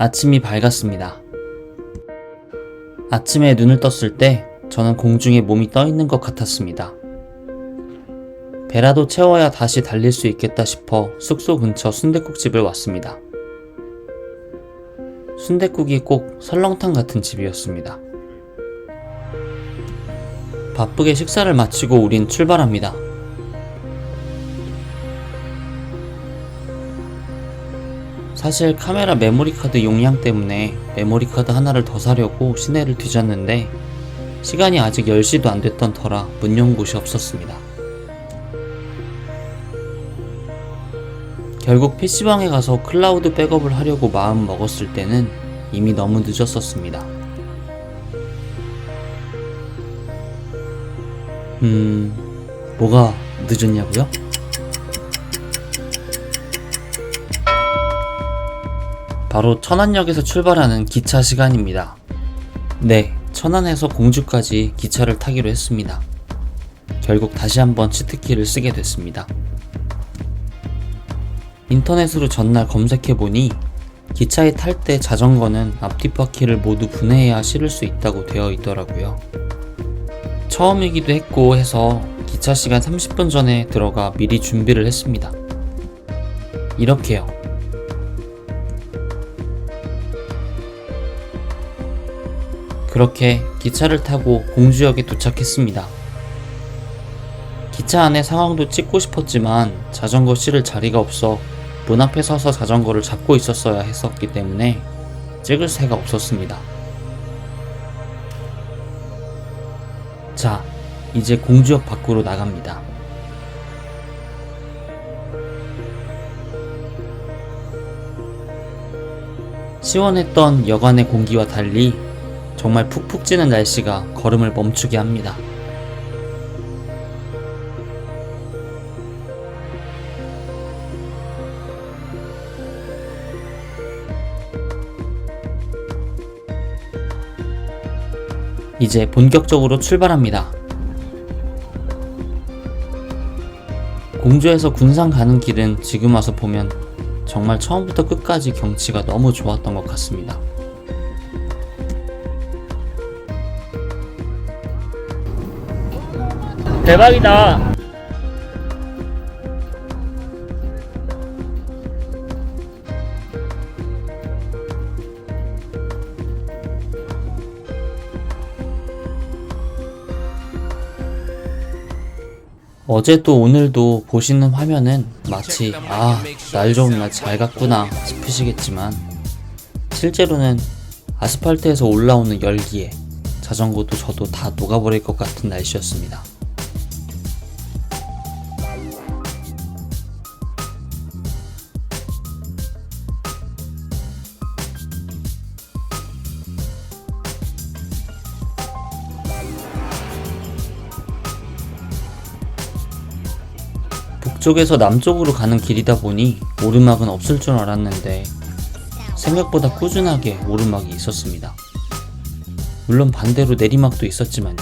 아침이 밝았습니다. 아침에 눈을 떴을 때 저는 공중에 몸이 떠 있는 것 같았습니다. 배라도 채워야 다시 달릴 수 있겠다 싶어 숙소 근처 순댓국집을 왔습니다. 순댓국이 꼭 설렁탕 같은 집이었습니다. 바쁘게 식사를 마치고 우린 출발합니다. 사실 카메라 메모리카드 용량 때문에 메모리카드 하나를 더 사려고 시내를 뒤졌는데 시간이 아직 10시도 안 됐던 터라 문 연 곳이 없었습니다. 결국 PC방에 가서 클라우드 백업을 하려고 마음 먹었을 때는 이미 너무 늦었었습니다. 뭐가 늦었냐고요? 바로 천안역에서 출발하는 기차 시간입니다. 네, 천안에서 공주까지 기차를 타기로 했습니다. 결국 다시 한번 치트키를 쓰게 됐습니다. 인터넷으로 전날 검색해보니 기차에 탈 때 자전거는 앞뒷바퀴를 모두 분해해야 실을 수 있다고 되어 있더라고요. 처음이기도 했고 해서 기차 시간 30분 전에 들어가 미리 준비를 했습니다. 이렇게요. 그렇게 기차를 타고 공주역에 도착했습니다. 기차 안의 상황도 찍고 싶었지만 자전거 실을 자리가 없어 문 앞에 서서 자전거를 잡고 있었어야 했었기 때문에 찍을 새가 없었습니다. 자, 이제 공주역 밖으로 나갑니다. 시원했던 여간의 공기와 달리 정말 푹푹 찌는 날씨가 걸음을 멈추게 합니다. 이제 본격적으로 출발합니다. 공주에서 군산 가는 길은 지금 와서 보면 정말 처음부터 끝까지 경치가 너무 좋았던 것 같습니다. 대박이다. 어제도 오늘도 보시는 화면은 마치 날 좋은 날 잘 갔구나 싶으시겠지만 실제로는 아스팔트에서 올라오는 열기에 자전거도 저도 다 녹아버릴 것 같은 날씨였습니다. 북쪽에서 남쪽으로 가는 길이다 보니 오르막은 없을 줄 알았는데 생각보다 꾸준하게 오르막이 있었습니다. 물론 반대로 내리막도 있었지만요.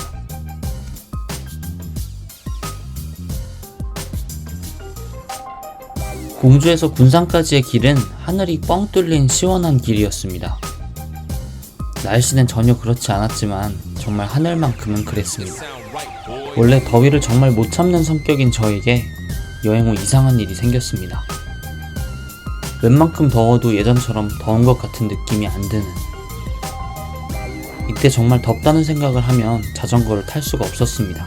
공주에서 군산까지의 길은 하늘이 뻥 뚫린 시원한 길이었습니다. 날씨는 전혀 그렇지 않았지만 정말 하늘만큼은 그랬습니다. 원래 더위를 정말 못 참는 성격인 저에게 여행 후 이상한 일이 생겼습니다. 웬만큼 더워도 예전처럼 더운 것 같은 느낌이 안 드는, 이때 정말 덥다는 생각을 하면 자전거를 탈 수가 없었습니다.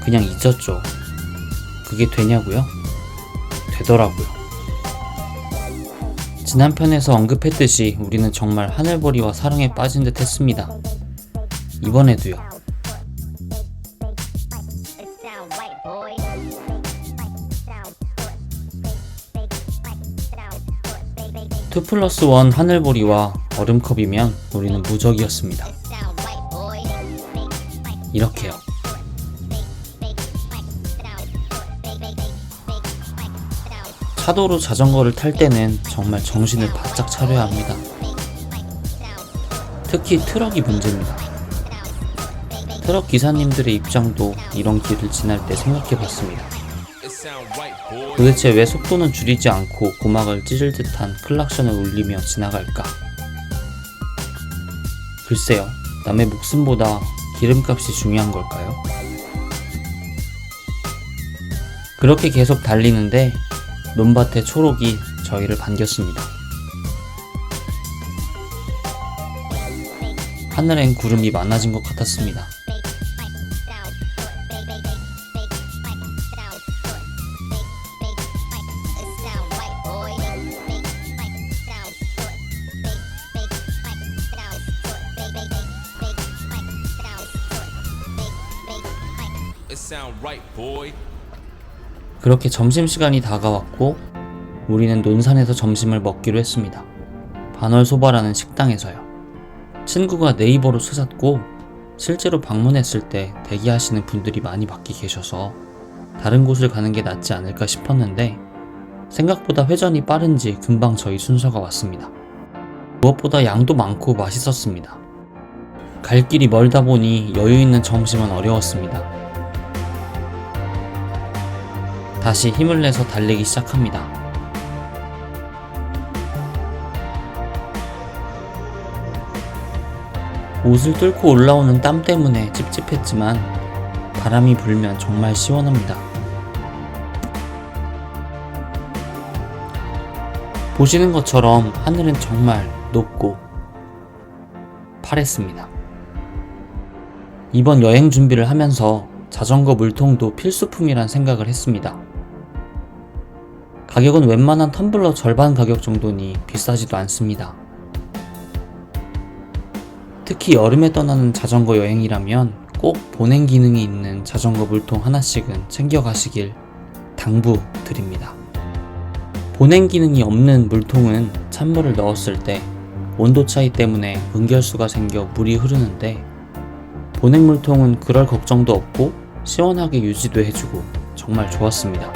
그냥 잊었죠. 그게 되냐고요? 되더라고요. 지난 편에서 언급했듯이 우리는 정말 하늘보리와 사랑에 빠진 듯 했습니다. 이번에도요. 2+1 하늘보리와 얼음컵이면 우리는 무적이었습니다. 이렇게요. 차도로 자전거를 탈 때는 정말 정신을 바짝 차려야 합니다. 특히 트럭이 문제입니다. 트럭 기사님들의 입장도 이런 길을 지날 때 생각해봤습니다. 도대체 왜 속도는 줄이지 않고 고막을 찢을 듯한 클락션을 울리며 지나갈까? 글쎄요, 남의 목숨보다 기름값이 중요한 걸까요? 그렇게 계속 달리는데 논밭의 초록이 저희를 반겼습니다. 하늘엔 구름이 많아진 것 같았습니다. 그렇게 점심시간이 다가왔고 우리는 논산에서 점심을 먹기로 했습니다. 반월소바라는 식당에서요. 친구가 네이버로 찾았고 실제로 방문했을 때 대기하시는 분들이 많이 밖에 계셔서 다른 곳을 가는 게 낫지 않을까 싶었는데 생각보다 회전이 빠른지 금방 저희 순서가 왔습니다. 무엇보다 양도 많고 맛있었습니다. 갈 길이 멀다 보니 여유 있는 점심은 어려웠습니다. 다시 힘을 내서 달리기 시작합니다. 옷을 뚫고 올라오는 땀 때문에 찝찝했지만 바람이 불면 정말 시원합니다. 보시는 것처럼 하늘은 정말 높고 파랬습니다. 이번 여행 준비를 하면서 자전거 물통도 필수품이란 생각을 했습니다. 가격은 웬만한 텀블러 절반 가격 정도니 비싸지도 않습니다. 특히 여름에 떠나는 자전거 여행이라면 꼭 보냉 기능이 있는 자전거 물통 하나씩은 챙겨가시길 당부드립니다. 보냉 기능이 없는 물통은 찬물을 넣었을 때 온도 차이 때문에 응결수가 생겨 물이 흐르는데 보냉 물통은 그럴 걱정도 없고 시원하게 유지도 해주고 정말 좋았습니다.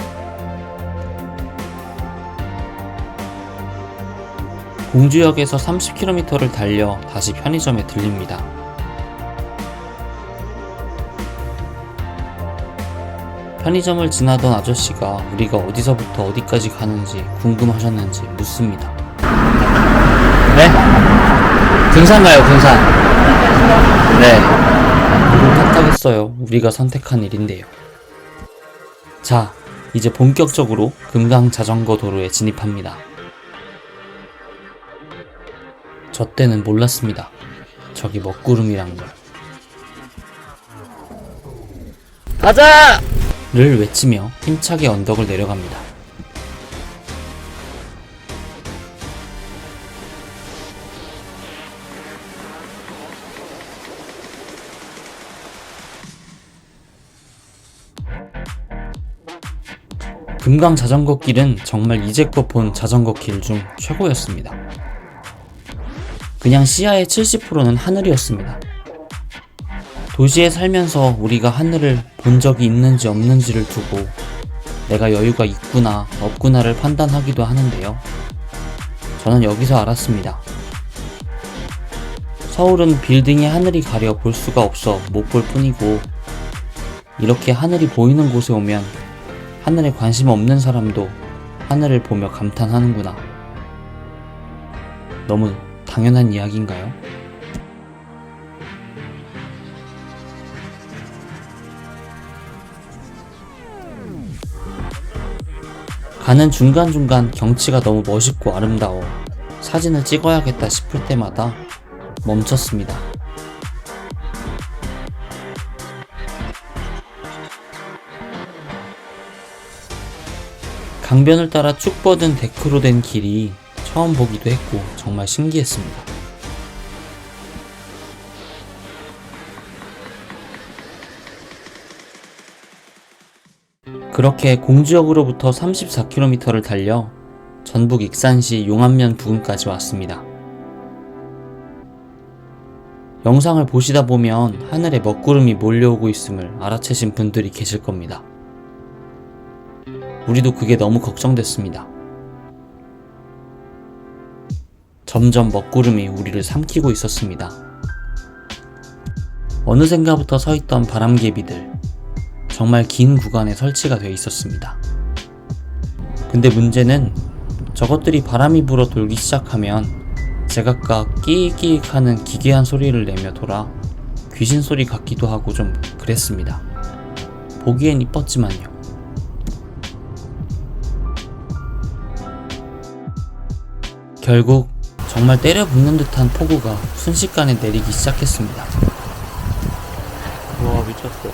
공주역에서 30km를 달려 다시 편의점에 들립니다. 편의점을 지나던 아저씨가 우리가 어디서부터 어디까지 가는지 궁금하셨는지 묻습니다. 네? 등산 가요, 등산. 네. 누굴 탓하겠어요. 우리가 선택한 일인데요. 자, 이제 본격적으로 금강 자전거 도로에 진입합니다. 저 때는 몰랐습니다. 저기 먹구름이란 걸. 가자! 를 외치며 힘차게 언덕을 내려갑니다. 금강 자전거 길은 정말 이제껏 본 자전거 길 중 최고였습니다. 그냥 시야의 70%는 하늘이었습니다. 도시에 살면서 우리가 하늘을 본 적이 있는지 없는지를 두고 내가 여유가 있구나 없구나를 판단하기도 하는데요. 저는 여기서 알았습니다. 서울은 빌딩에 하늘이 가려 볼 수가 없어 못 볼 뿐이고 이렇게 하늘이 보이는 곳에 오면 하늘에 관심 없는 사람도 하늘을 보며 감탄하는구나. 너무 당연한 이야기인가요? 가는 중간중간 경치가 너무 멋있고 아름다워 사진을 찍어야겠다 싶을 때마다 멈췄습니다. 강변을 따라 쭉 뻗은 데크로 된 길이 처음 보기도 했고 정말 신기했습니다. 그렇게 공주역으로부터 34km를 달려 전북 익산시 용안면 부근까지 왔습니다. 영상을 보시다 보면 하늘에 먹구름이 몰려오고 있음을 알아채신 분들이 계실 겁니다. 우리도 그게 너무 걱정됐습니다. 점점 먹구름이 우리를 삼키고 있었습니다. 어느샌가부터 서있던 바람개비들, 정말 긴 구간에 설치가 되어 있었습니다. 근데 문제는 저것들이 바람이 불어 돌기 시작하면 제각각 끼익끼익 하는 기괴한 소리를 내며 돌아 귀신 소리 같기도 하고 좀 그랬습니다. 보기엔 이뻤지만요. 결국 정말 때려 붓는 듯한 폭우가 순식간에 내리기 시작했습니다. 와 미쳤어.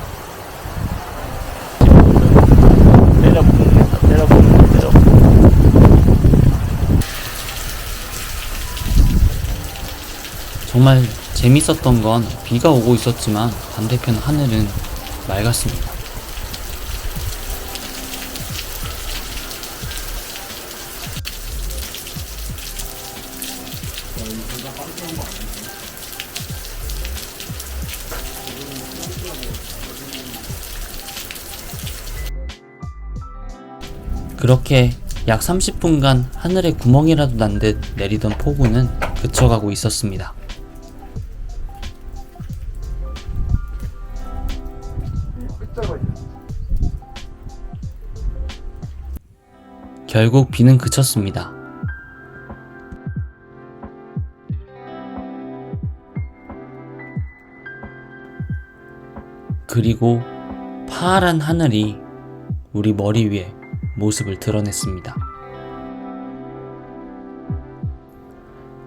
때려붓는다 때려붓는다 때려붓는다. 정말 재밌었던 건 비가 오고 있었지만 반대편 하늘은 맑았습니다. 그렇게 약 30분간 하늘에 구멍이라도 난 듯 내리던 폭우는 그쳐가고 있었습니다. 결국 비는 그쳤습니다. 그리고 파란 하늘이 우리 머리 위에 모습을 드러냈습니다.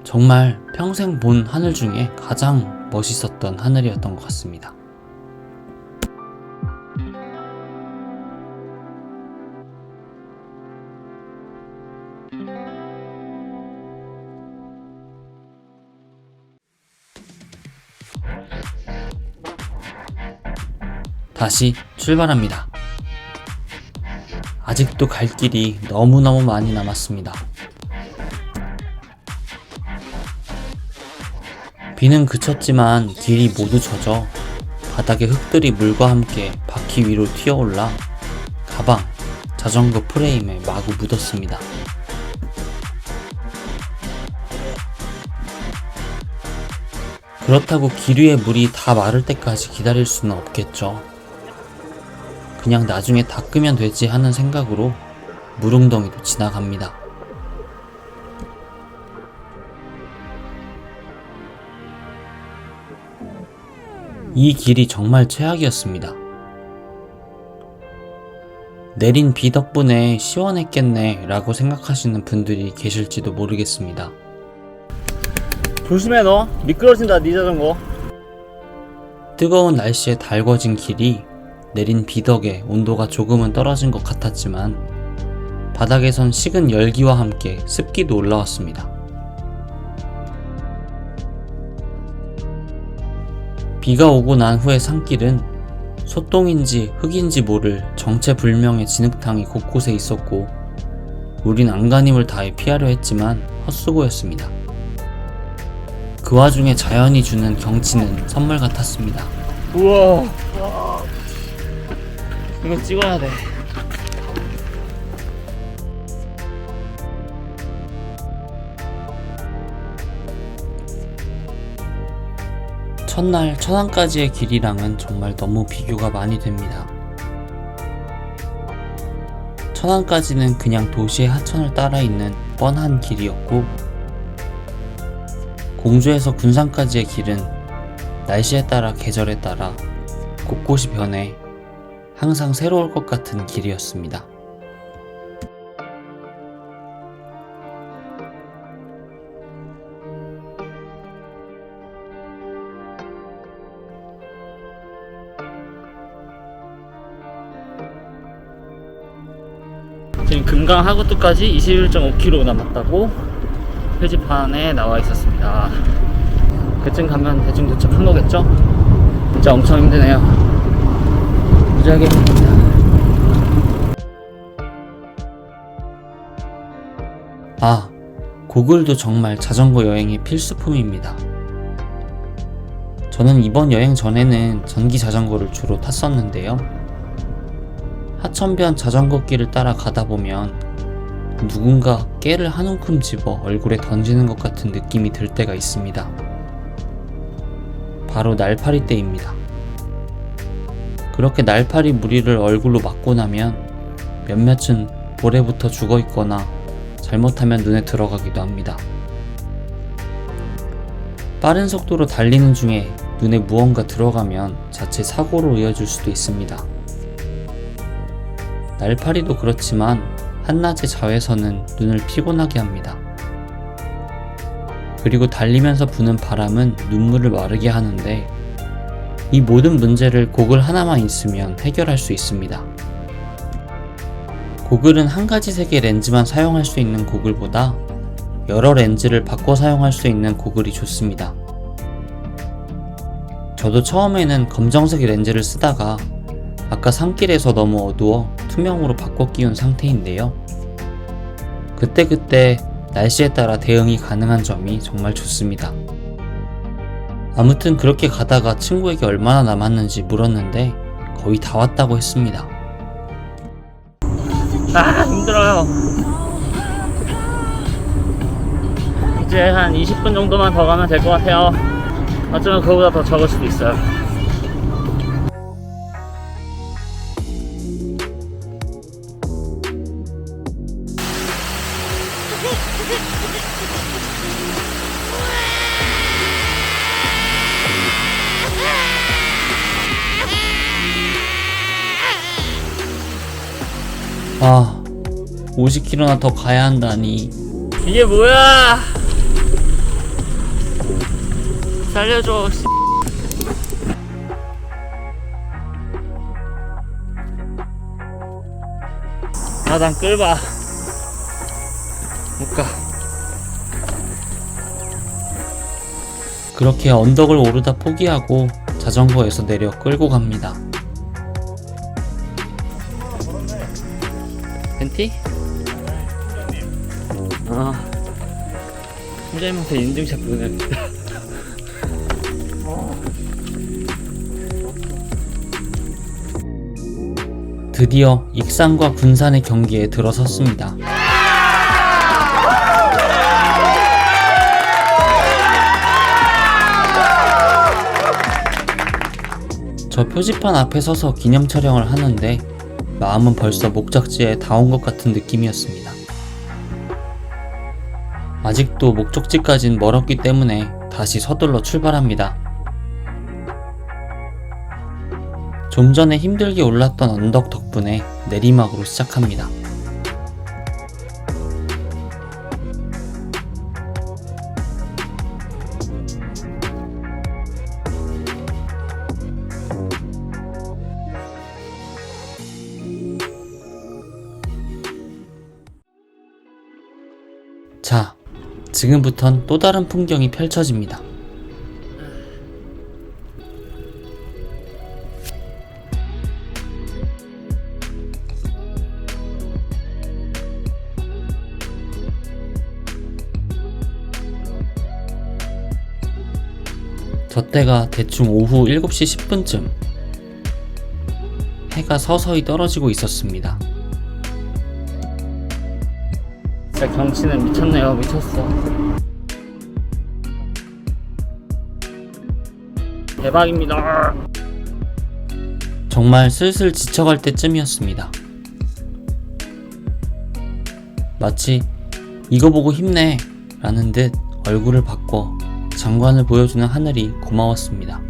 정말 평생 본 하늘 중에 가장 멋있었던 하늘이었던 것 같습니다. 다시 출발합니다. 아직도 갈 길이 너무너무 많이 남았습니다. 비는 그쳤지만 길이 모두 젖어 바닥에 흙들이 물과 함께 바퀴 위로 튀어올라 가방, 자전거 프레임에 마구 묻었습니다. 그렇다고 길 위에 물이 다 마를 때까지 기다릴 수는 없겠죠. 그냥 나중에 닦으면 되지 하는 생각으로 물웅덩이도 지나갑니다. 이 길이 정말 최악이었습니다. 내린 비 덕분에 시원했겠네 라고 생각하시는 분들이 계실지도 모르겠습니다. 조심해 너. 미끄러진다 네 자전거. 뜨거운 날씨에 달궈진 길이 내린 비 덕에 온도가 조금은 떨어진 것 같았지만 바닥에선 식은 열기와 함께 습기도 올라왔습니다. 비가 오고 난 후의 산길은 소똥인지 흙인지 모를 정체불명의 진흙탕이 곳곳에 있었고 우린 안간힘을 다해 피하려 했지만 헛수고였습니다. 그 와중에 자연이 주는 경치는 선물 같았습니다. 우와. 이거 찍어야 돼. 첫날 천안까지의 길이랑은 정말 너무 비교가 많이 됩니다. 천안까지는 그냥 도시의 하천을 따라 있는 뻔한 길이었고 공주에서 군산까지의 길은 날씨에 따라 계절에 따라 곳곳이 변해 항상 새로울 것 같은 길이었습니다. 지금 금강 하구뚜까지 21.5km 남았다고 표지판에 나와 있었습니다. 그쯤 가면 대충 도착한 거겠죠? 진짜 엄청 힘드네요. 무지하게 힘듭니다. 아, 고글도 정말 자전거 여행의 필수품입니다. 저는 이번 여행 전에는 전기 자전거를 주로 탔었는데요. 하천변 자전거 길을 따라 가다 보면 누군가 깨를 한 움큼 집어 얼굴에 던지는 것 같은 느낌이 들 때가 있습니다. 바로 날파리 때입니다. 그렇게 날파리 무리를 얼굴로 맞고 나면 몇몇은 볼에부터 죽어 있거나 잘못하면 눈에 들어가기도 합니다. 빠른 속도로 달리는 중에 눈에 무언가 들어가면 자칫 사고로 이어질 수도 있습니다. 날파리도 그렇지만 한낮의 자외선은 눈을 피곤하게 합니다. 그리고 달리면서 부는 바람은 눈물을 마르게 하는데 이 모든 문제를 고글 하나만 있으면 해결할 수 있습니다. 고글은 한 가지 색의 렌즈만 사용할 수 있는 고글보다 여러 렌즈를 바꿔 사용할 수 있는 고글이 좋습니다. 저도 처음에는 검정색 렌즈를 쓰다가 아까 산길에서 너무 어두워 투명으로 바꿔 끼운 상태인데요. 그때그때 날씨에 따라 대응이 가능한 점이 정말 좋습니다. 아무튼 그렇게 가다가 친구에게 얼마나 남았는지 물었는데 거의 다 왔다고 했습니다. 힘들어요. 이제 한 20분 정도만 더 가면 될 것 같아요. 어쩌면 그거보다 더 적을 수도 있어요. 아, 50km나 더 가야 한다니. 이게 뭐야? 살려줘. 난 끌봐. 못 가. 그렇게 언덕을 오르다 포기하고 자전거에서 내려 끌고 갑니다. 벤티? 팀장님한테 인증샷 보내야겠다. 드디어 익산과 군산의 경기에 들어섰습니다. 저 표지판 앞에 서서 기념 촬영을 하는데 마음은 벌써 목적지에 다 온 것 같은 느낌이었습니다. 아직도 목적지까진 멀었기 때문에 다시 서둘러 출발합니다. 좀 전에 힘들게 올랐던 언덕 덕분에 내리막으로 시작합니다. 자, 지금부턴 또 다른 풍경이 펼쳐집니다. 저 때가 대충 오후 7시 10분쯤 해가 서서히 떨어지고 있었습니다. 진짜 경치는 미쳤네요. 미쳤어. 대박입니다. 정말 슬슬 지쳐갈 때쯤이었습니다. 마치 이거 보고 힘내 라는 듯 얼굴을 바꿔 장관을 보여주는 하늘이 고마웠습니다.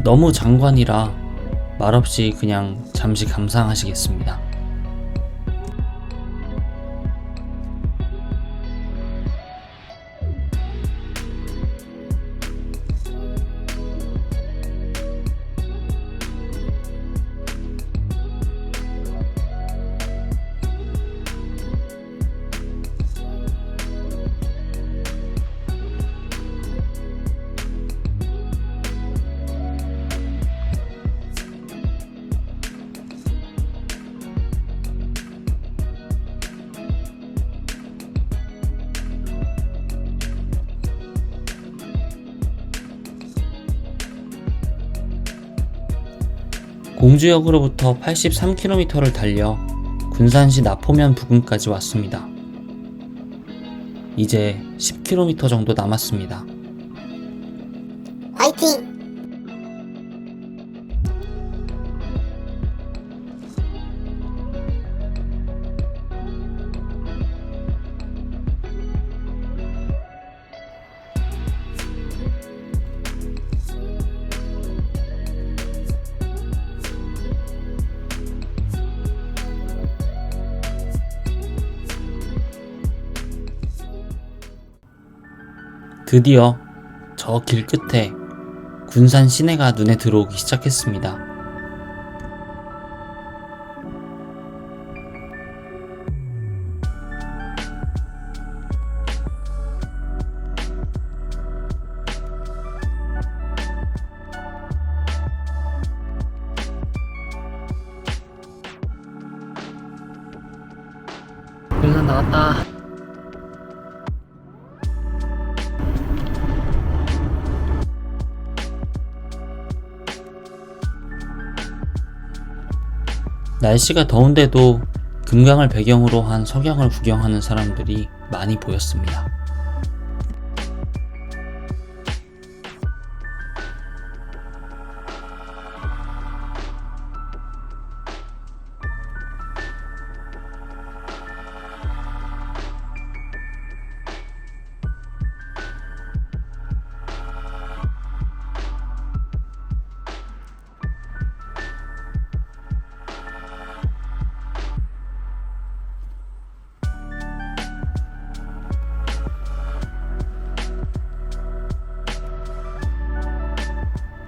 너무 장관이라 말없이 그냥 잠시 감상하시겠습니다. 공주역으로부터 83km를 달려 군산시 나포면 부근까지 왔습니다. 이제 10km 정도 남았습니다. 화이팅! 드디어 저 길 끝에 군산 시내가 눈에 들어오기 시작했습니다. 군산 나왔다. 날씨가 더운데도 금강을 배경으로 한 석양을 구경하는 사람들이 많이 보였습니다.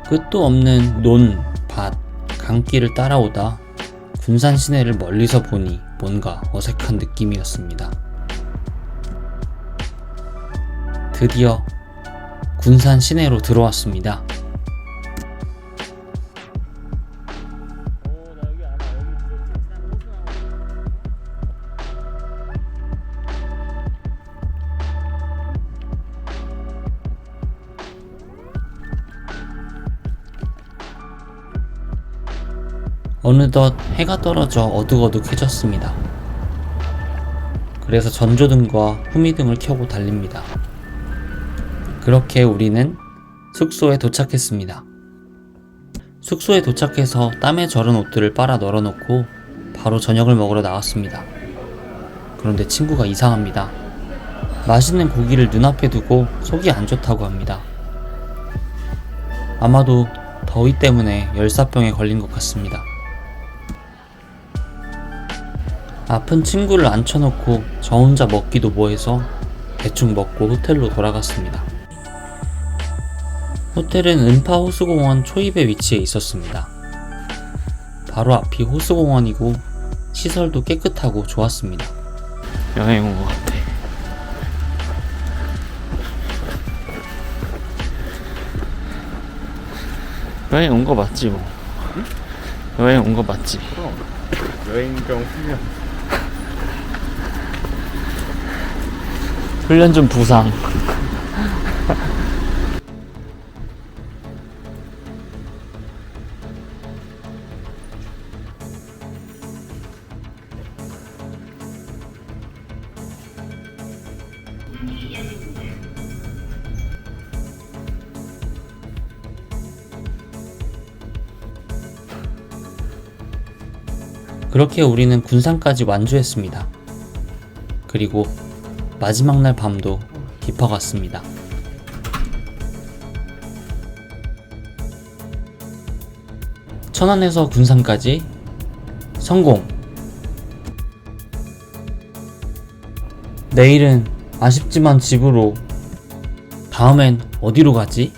끝도 없는 논, 밭, 강길을 따라오다 군산 시내를 멀리서 보니 뭔가 어색한 느낌이었습니다. 드디어 군산 시내로 들어왔습니다. 어느덧 해가 떨어져 어둑어둑해졌습니다. 그래서 전조등과 후미등을 켜고 달립니다. 그렇게 우리는 숙소에 도착했습니다. 숙소에 도착해서 땀에 절은 옷들을 빨아 널어놓고 바로 저녁을 먹으러 나왔습니다. 그런데 친구가 이상합니다. 맛있는 고기를 눈앞에 두고 속이 안 좋다고 합니다. 아마도 더위 때문에 열사병에 걸린 것 같습니다. 아픈 친구를 앉혀놓고 저 혼자 먹기도 뭐해서 대충 먹고 호텔로 돌아갔습니다. 호텔은 은파 호수공원 초입에 위치해 있었습니다. 바로 앞이 호수공원이고 시설도 깨끗하고 좋았습니다. 여행 온 것 같아. 여행 온 거 맞지 뭐. 응? 여행 온 거 맞지. 여행 좀 훈련. 훈련 좀 부상. 그렇게 우리는 군산까지 완주했습니다. 그리고 마지막 날 밤도 깊어갔습니다. 천안에서 군산까지 성공! 내일은 아쉽지만 집으로. 다음엔 어디로 가지?